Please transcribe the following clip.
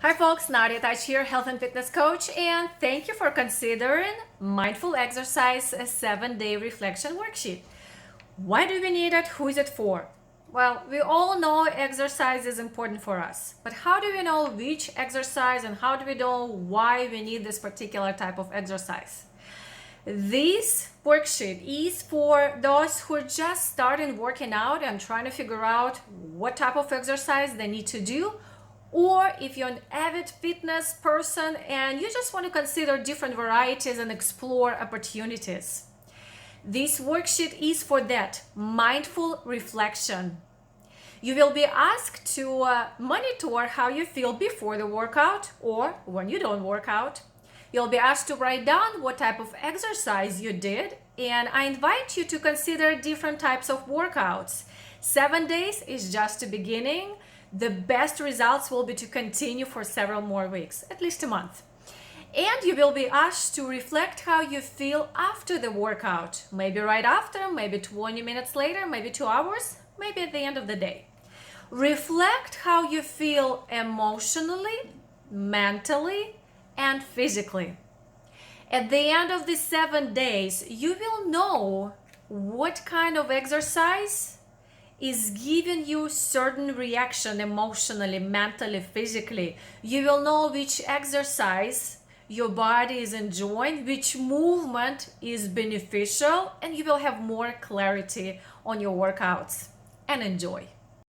Hi folks, Nadya here, health and fitness coach, and thank you for considering mindful exercise a 7-day reflection worksheet. Why do we need it? Who is it for? Well, we all know exercise is important for us, but how do we know which exercise and how do we know why we need this particular type of exercise? This worksheet is for those who are just starting working out and trying to figure out what type of exercise they need to do, or if you're an avid fitness person and you just want to consider different varieties and explore opportunities. This worksheet is for that mindful reflection. You will be asked to monitor how you feel before the workout or when you don't work out. You'll be asked to write down what type of exercise you did, and I invite you to consider different types of workouts. 7 days is just the beginning. The best results will be to continue for several more weeks, at least a month. And you will be asked to reflect how you feel after the workout. Maybe right after, maybe 20 minutes later, maybe 2 hours, maybe at the end of the day. Reflect how you feel emotionally, mentally, and physically. At the end of the 7 days, you will know what kind of exercise is giving you certain reaction emotionally, mentally, physically. You will know which exercise your body is enjoying, which movement is beneficial, and you will have more clarity on your workouts. And enjoy.